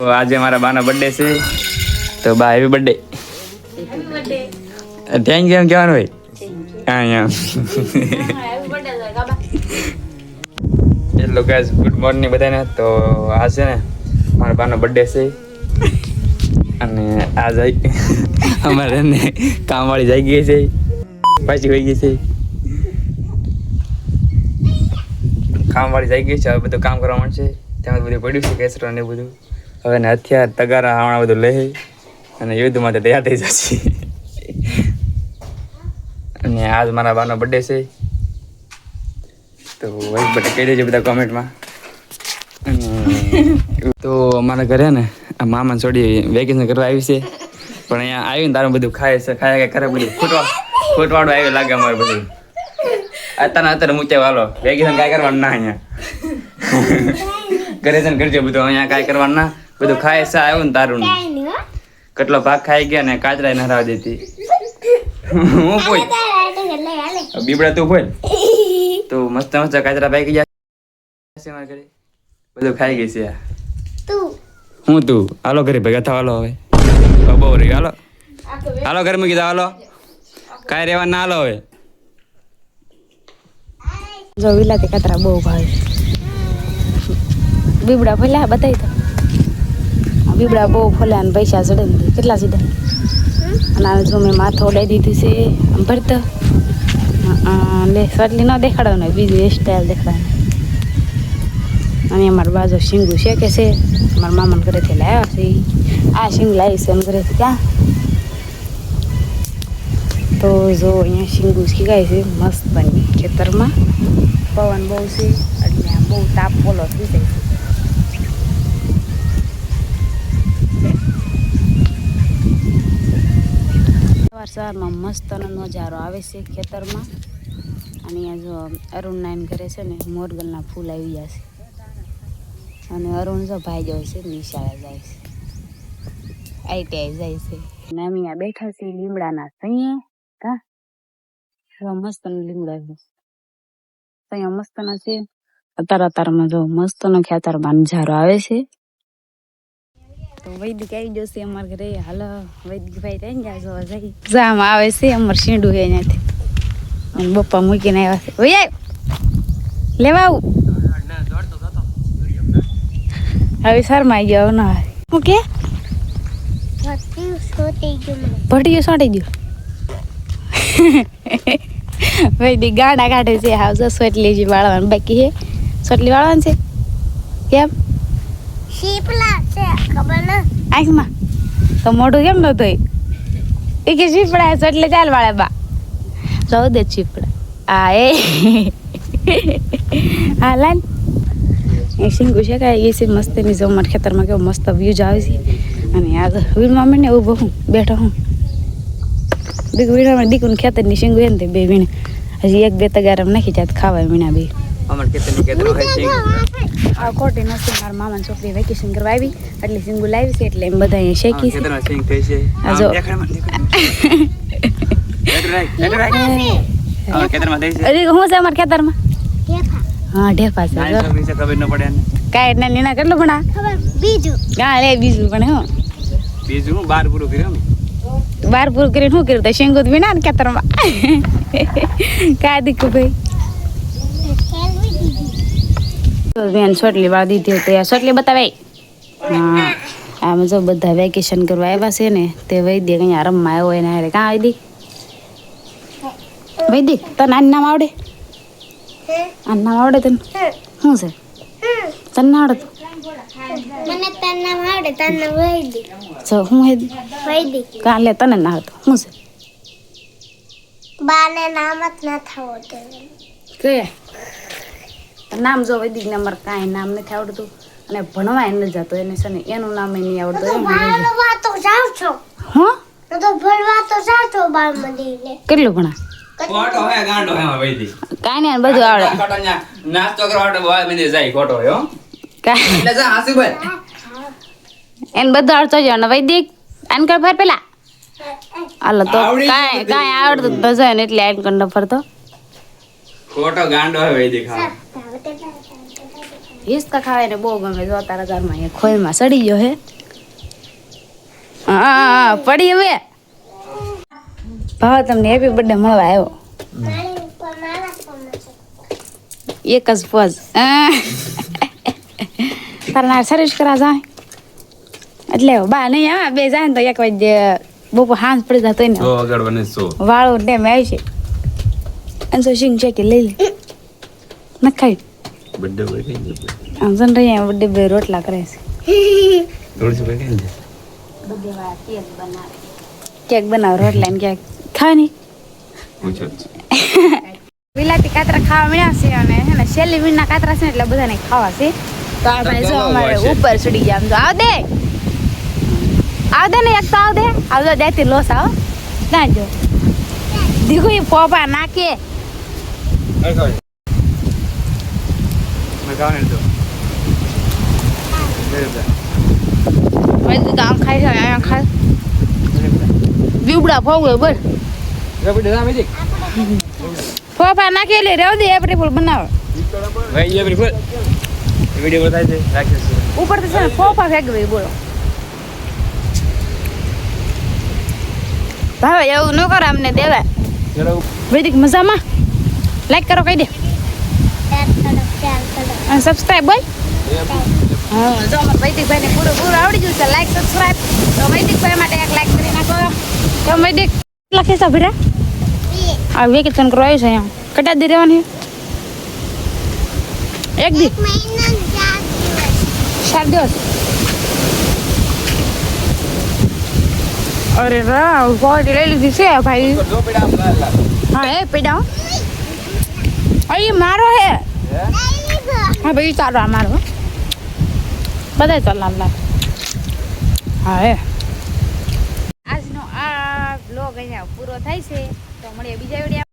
તો આજે મારા બાનો બર્થડે છે તો બા હેપી બર્થડે થેન્ક યુ એમ કહેવાનું હોય હેલો ગાઈસ ગુડ મોર્નિંગ બધાને. તો આ છે ને મારા બાનો બર્થડે છે અને આ જાય અમારે ને કામવાળી જઈ ગઈ છે પાછી હોઈ ગઈ છે કામવાળી જઈ ગઈ છે. હવે બધું કામ કરવા માંડશે ત્યાં બધું પડ્યું છે કેસરો ને બધું. હવે ને હથિયાર તગારા હાવણા બધું લે અને યુદ્ધ માટે તૈયાર થઈ જશે. અને આજ મારા બાનો બર્થડે છે તો વही બર્થડે કહી દેજો બધા કોમેન્ટમાં. તો અમારા ઘરે ને આ મામા છોડી વેકેશન કરવા આવી છે પણ અહીંયા આવીને તારું બધું ખાય છે ખાયા કરે બધું ફૂટવાડું આવી લાગે અમારે બધું. અત્યારે મૂચે વાલો વેકેશન કાંઈ કરવાનું ના અહીંયા ઘરે છે ને કરજો બધું અહીંયા કાંઈ કરવાનું ના બધું ખાય છે આવ્યું ને તારું કેટલો ભાગ ખાઈ ગયા ને કાચરા ના રાવ દેતી હું બોલ બીબડા તું બોલ તો મસ્ત મસ્ત કાચરા ભાઈ ગયા છે મારા ઘરે બધું ખાઈ ગઈ છે હું તું હાલો ઘરે ભેગા થવા હાલો હવે બહુ રહી હાલો હાલો ઘરે મૂકી દો હાલો કાંઈ રહેવા ના હાલો હવે જો વિલાતી કાતરા બહુ ભાવે બીબડા ફોલ્યા બતાવી તો બીબડા બહુ ફોલ્યા અને પૈસા ચડે ને કેટલા સીધા અને આ જો મેં માથો ઉડાઈ દીધું છે આમ ભરતો લે સટલી ન દેખાડો ને બીજું હેરસ્ટાઈલ દેખાડે. અને અમારી બાજુ શીંગું શેકે છે મારા મામાને ઘરેથી લાવ્યા છે આ શીંગ લાવી છે એમ ઘરેથી ક્યાં તો જો અહીંયા શીંગું શીખાય છે મસ્ત બની ખેતરમાં પવન બહુ છે એટલે આમ બહુ તાપ પોલો થઈ જાય છે. સવારમાં મસ્તનો નજારો આવે છે ખેતરમાં. અને અહીંયા જો અરુણ નાઈન કરે છે ને મોરગલના ફૂલ આવી ગયા છે અને અરુણ જો ભાઈ જાય છે નિશાળે જાય છે આઈટીઆઈ જાય છે અને અમે અહીંયા બેઠા છીએ લીમડાના સૈયે કા મસ્તનો લીમડા છે અહીંયા મસ્તના છે. અત્યારમાં જો મસ્તનો ખેતરમાં નજારો આવે છે. તો વૈદિક આવી જશે અમારા ઘરે હાલો વૈદિક ભાઈ થઈ ગયા જો જઈ જામ આવે છે અમારે શીંડું છે ત્યાંથી અને બપ્પા મૂકીને આવ્યા છે ઓય લેવા આવું હવે શર્માઈ ગયો ના હું કે ભટ્ટીયું સોટી ગયું વૈદિક ગાડા કાઢે છે હાવ જો સોટલી જ વાળવાનું બાકી છે સોટલી વાળવાનું છે કેમ શીપલા છે ખબર ન આંખમાં તો મોઢું કેમ ન ધોઈ એ કે શીપડા છે એટલે ચાલ વાળે બા રહો દે શીપડા આ એ હા લાન એ શીંગું શેકાઈ ગઈ છે મસ્ત ની જો મારા ખેતરમાં કેવો મસ્ત વ્યૂઝ આવે છે. અને આ વીણમાં મને ઊભો હું બેઠો હું દીક વીણામાં દીકું ખેતરની શીંગું એને બે વીણે હજી એક બે તગારમ નાખી જાય ખાવાય વીણા બે અમાર ખેતરની કેતરો હોય છે આ કોટી નથી મારા મામાની છોકરી વેકેશન કરવા આવી એટલે સિંગુ લાવી છે એટલે એમ બધા અહીંયા શેકી છે ખેતરમાં સિંગ થઈ છે આ જો ખેતરમાં થઈ છે અરે હું છે અમારા ખેતરમાં હા ઢેફા છે ખબર ન પડે ને કાંઈ એટલે લીના કેટલું ભણા બીજું હા લે બીજું પણ હું બીજું હું બાર પૂરું કર્યું બાર પૂરું કરીને શું કર્યું તો શેંગુદ વિના ને ખેતરમાં કાંઈ દીકું ભાઈ બેન સોટલી વાળી દીધી તો સોટલી બતાવે હા આમ જો બધા વેકેશન કરવા આવ્યા છે ને તે વૈદ્ય અહીંયા રમવા આવ્યો હોય ને હારે કાં વૈદિક વૈદિક તને આનું નામ આવડે આનું નામ આવડે તને શું છે તને ના આવડે મને તાર નામ આવડે તાર નામ વૈદિક જો હું વૈદિક કાં લે તને ના આવડતું શું છે બાને નામ જ ના થાવો તે કયા નામ જો વૈદિક ને અમારે કાંઈ નામ નથી આવડતું અને ભણવા એને જતો એને છે ને એનું નામ નહીં આવડતું ભણવા તો જાવ છો હા તો ભણવા તો જાવ છો બાળ મંદિરે કેટલું ભણા ખોટો હે ગાંડો હે વૈદી કાંઈ નહીં બધું આવડે ખોટો નાસ્તો કરવા માટે બહાર મેં જાય ખોટો હે હો કાંઈ એટલે જા હાસી બોલ એને બધું આવડતો જ ને વૈદિક આન કર ફેર પેલા હાલો તો કાંઈ આવડતું તો જાય ને એટલે આન કર ન ફરતો ખોટો ગાંડો હે વૈદી ખા હિસકા ખાવાય ને બહુ ગમે. જો તારા ઘરમાં એ ખોયમાં સડી ગયો હે. હા પડી હવે. ભાવ તમને હેપી બર્થડે મળવા આવ્યો. એક જ પોઝ. તારા સર્વિસ કરા જાય એટલે બા નહીં આવે બે જાય ને તો 1 વાગે બપોર હાંજ પડી જતો ને આગળ બને વાળો ટેમ આવી છે. અને so સિંગ છે કે લઈ લે ન ખાઈ બર્થડે હોય કે આમ જન રહી બર્થડે બે રોટલા કરે છે. થોડી સુબહ કે બર્થડે વાળા કેક બનાવ રોટલા ને કેક ખાવાની. પૂછો વિલાતી કાતરા ખાવા મળ્યા છે અને હે ને શેલી વીણના કાતરા છે ને એટલે બધાને ખાવા છે. તો આ ભાઈ જો અમારે ઉપર ચડી ગયા. આમ જો આવ દે ને એક તો આવ દે દેતી લોસ આવ ના જો દીકુ એ પોપા નાખે મેં ખાને તો ભાઈ તો આમ ખાઈ છે આમ ખાય બીબડા ફોવે બોલ પોપા નાખે લે રેવ દે એપ્રિલ ફૂલ બનાવ ભાઈ એપ્રિલ ફૂલ વિડિયો બતાય છે રાખે છે ઉપર તો છે ને પોપા ફેંકવે બોલો. ભાવે એવું ન કરો અમને દેવા. ચલો વૈદિક મજામાં લાઈક કરો કહી દે અને સબસ્ક્રાઇબ બોલ. હા જો અમારા વૈદિકભાઈને પૂરું આવડી ગયું છે. લાઈક સબસ્ક્રાઇબ તો વૈદિકભાઈ માટે એક લાઈક કરી નાખો. તો વૈદિક લખે છે ભીરા આ વેકેશન કરવા આવ્યું છે અહીંયા કેટલા દી રહેવાની 1 દી 4 દિવસ. અરે રાવ બોડી લઈ લીધી છે ભાઈ. હા એ પેડા અહીં મારો હે. હા ભાઈ તારો આ મારો બધા તો લાલ લાલ. હા હે આજનો આ બ્લોગ અહીંયા પૂરો થાય છે. તો મળીએ બીજા વિડીયો.